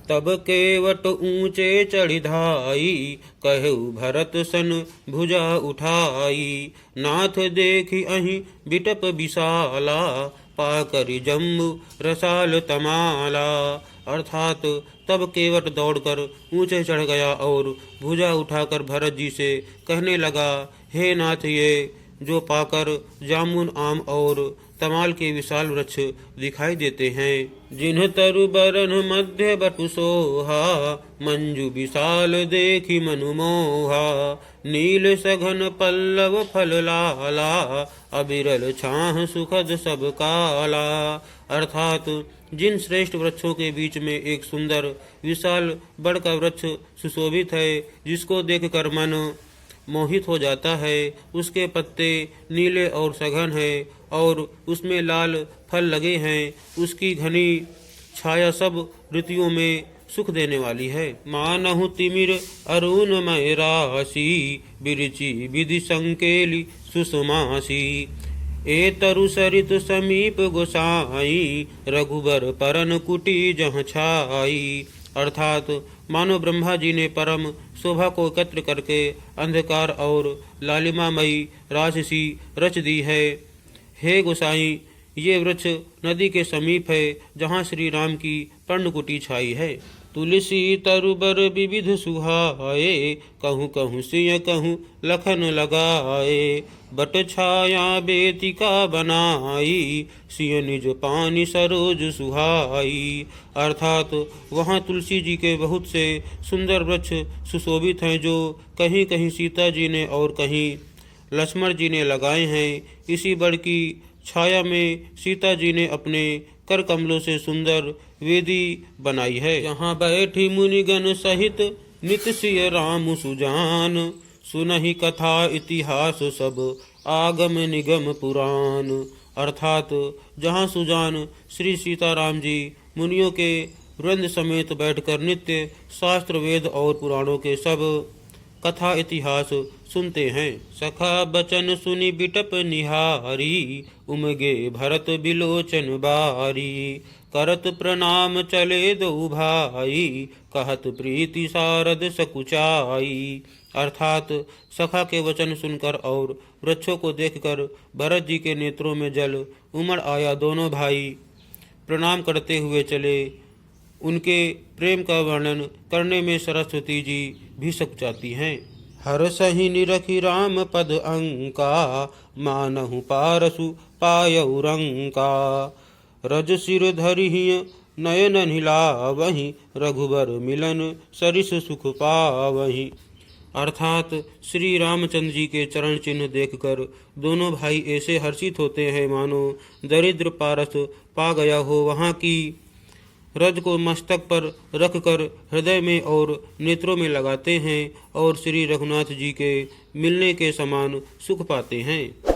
तब केवट ऊंचे चढ़ी धाई, कहु भरत सन भुजा उठाई। नाथ देखी अहीं बिटप विशाला, पाकरि जम्बु रसाल तमाला। अर्थात तब केवट दौड़कर ऊंचे चढ़ गया और भुजा उठाकर भरत जी से कहने लगा, हे नाथ, ये जो पाकर जामुन, आम और तमाल के विशाल वृक्ष दिखाई देते हैं, जिन्ह तरु बरन मध्य बटु सोहा, मंजु विशाल देखी मनु मोहा। नील सघन पल्लव फल लाला, अबिरल छाह सुखद सब काला। अर्थात जिन श्रेष्ठ वृक्षों के बीच में एक सुंदर विशाल बड़ का वृक्ष सुशोभित है, जिसको देखकर मन मोहित हो जाता है, उसके पत्ते नीले और सघन हैं और उसमें लाल फल लगे हैं, उसकी घनी छाया सब ऋतुओं में सुख देने वाली है। मानहु तिमिर अरुणमय राशि, बिरचि विधि संकेली सुषमासी। ए तरु सरित समीप गोसाई, रघुबर परन कुटी जहाँ छाई। अर्थात मानो ब्रह्मा जी ने परम शोभा को एकत्र करके अंधकार और लालिमामयी राजसी रच दी है। हे गोसाई, ये वृक्ष नदी के समीप है, जहाँ श्री राम की पर्णकुटी छाई है। तुलसी तरुबर विविध सुहाए, कहूँ कहूँ सिय कहूँ लखन लगाए। बट छाया बेतिका बनाई, सिय निज पानी सरोज सुहाई। अर्थात वहाँ तुलसी जी के बहुत से सुंदर वृक्ष सुशोभित हैं, जो कहीं कहीं सीता जी ने और कहीं लक्ष्मण जी ने लगाए हैं। इसी बड़ की छाया में सीता जी ने अपने कर कमलों से सुंदर वेदी बनाई है। यहाँ बैठी मुनिगण सहित नित सिय राम सुजान, सुनहि कथा इतिहास सब आगम निगम पुराण। अर्थात जहाँ सुजान श्री सीताराम जी मुनियों के वृंद समेत बैठकर नित्य शास्त्र वेद और पुराणों के सब कथा इतिहास सुनते हैं। सखा बचन सुनि बिटप निहारी, उमगे भरत बिलोचन बारी। करत प्रणाम चले दो भाई, कहत प्रीति सारद सकुचाई। अर्थात सखा के वचन सुनकर और वृक्षों को देखकर भरत जी के नेत्रों में जल उमड़ आया। दोनों भाई प्रणाम करते हुए चले। उनके प्रेम का वर्णन करने में सरस्वती जी भी सकुचाती हैं। हर सही निरखी राम पद अंका, मानहु पारसु पायउ रंका। रज सिर धरिहिय नयन निलावहि, रघुबर मिलन सरिस सुख पावहि। अर्थात श्री रामचंद्र जी के चरण चिन्ह देखकर दोनों भाई ऐसे हर्षित होते हैं, मानो दरिद्र पारस पा गया हो। वहाँ की रज को मस्तक पर रखकर हृदय में और नेत्रों में लगाते हैं और श्री रघुनाथ जी के मिलने के समान सुख पाते हैं।